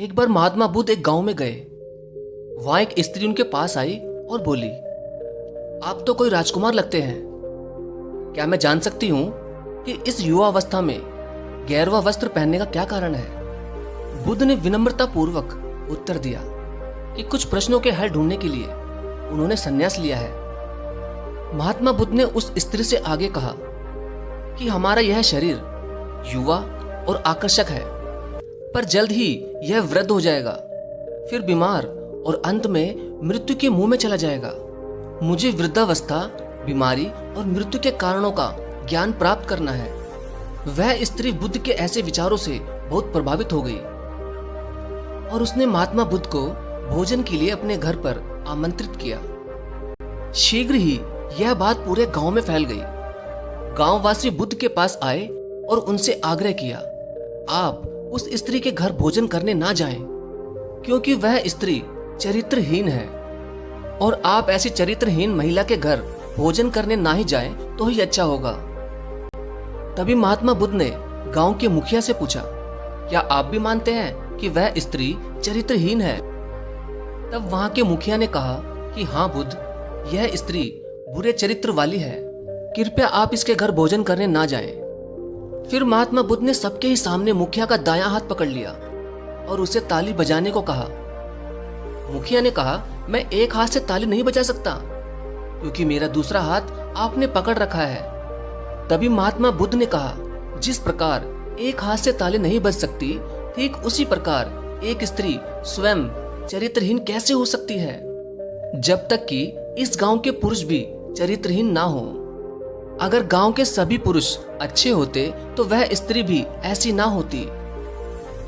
एक बार महात्मा बुद्ध एक गांव में गए। वहां एक स्त्री उनके पास आई और बोली, आप तो कोई राजकुमार लगते हैं। क्या मैं जान सकती हूं कि इस युवा अवस्था में गैरवा वस्त्र पहनने का क्या कारण है? बुद्ध ने विनम्रता पूर्वक उत्तर दिया कि कुछ प्रश्नों के हल ढूंढने के लिए उन्होंने संन्यास लिया है। महात्मा बुद्ध ने उस स्त्री से आगे कहा कि हमारा यह शरीर युवा और आकर्षक है, पर जल्द ही यह वृद्ध हो जाएगा, फिर बीमार और अंत में मृत्यु के मुंह में चला जाएगा। मुझे वृद्धावस्था, बीमारी और मृत्यु के कारणों का ज्ञान प्राप्त करना है। वह स्त्री बुद्ध के ऐसे विचारों से बहुत प्रभावित हो गई और उसने महात्मा बुद्ध को भोजन के लिए अपने घर पर आमंत्रित किया। शीघ्र ही यह बात पूरे गांव में फैल गई। गांववासी बुद्ध के पास आए और उनसे आग्रह किया, आप उस स्त्री के घर भोजन करने ना जाएं, क्योंकि वह स्त्री चरित्रहीन है और आप ऐसी चरित्रहीन महिला के घर भोजन करने ना ही जाएं तो ही अच्छा होगा। तभी महात्मा बुद्ध ने गांव के मुखिया से पूछा, क्या आप भी मानते हैं कि वह स्त्री चरित्रहीन है? तब वहां के मुखिया ने कहा कि हाँ बुद्ध, यह स्त्री बुरे चरित्र वाली है, कृपया आप इसके घर भोजन करने ना जाएं। फिर महात्मा बुद्ध ने सबके ही सामने मुखिया का दायां हाथ पकड़ लिया और उसे ताली बजाने को कहा। मुखिया ने कहा, मैं एक हाथ से ताली नहीं बजा सकता क्योंकि मेरा दूसरा हाथ आपने पकड़ रखा है। तभी महात्मा बुद्ध ने कहा, जिस प्रकार एक हाथ से ताली नहीं बज सकती, ठीक उसी प्रकार एक स्त्री स्वयं चरित्रहीन कैसे हो सकती है, जब तक कि इस गांव के पुरुष भी चरित्रहीन ना हो। अगर गांव के सभी पुरुष अच्छे होते तो वह स्त्री भी ऐसी ना होती।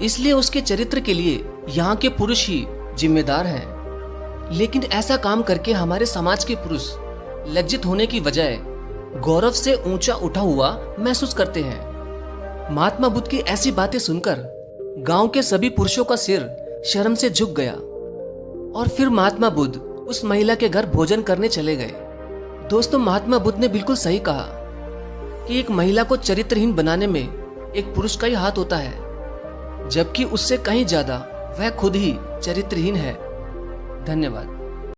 इसलिए उसके चरित्र के लिए यहाँ के पुरुष ही जिम्मेदार हैं। लेकिन ऐसा काम करके हमारे समाज के पुरुष लज्जित होने की बजाय गौरव से ऊंचा उठा हुआ महसूस करते हैं। महात्मा बुद्ध की ऐसी बातें सुनकर गांव के सभी पुरुषों का सिर शर्म से झुक गया और फिर महात्मा बुद्ध उस महिला के घर भोजन करने चले गए। दोस्तों, महात्मा बुद्ध ने बिल्कुल सही कहा कि एक महिला को चरित्रहीन बनाने में एक पुरुष का ही हाथ होता है, जबकि उससे कहीं ज्यादा वह खुद ही चरित्रहीन है। धन्यवाद।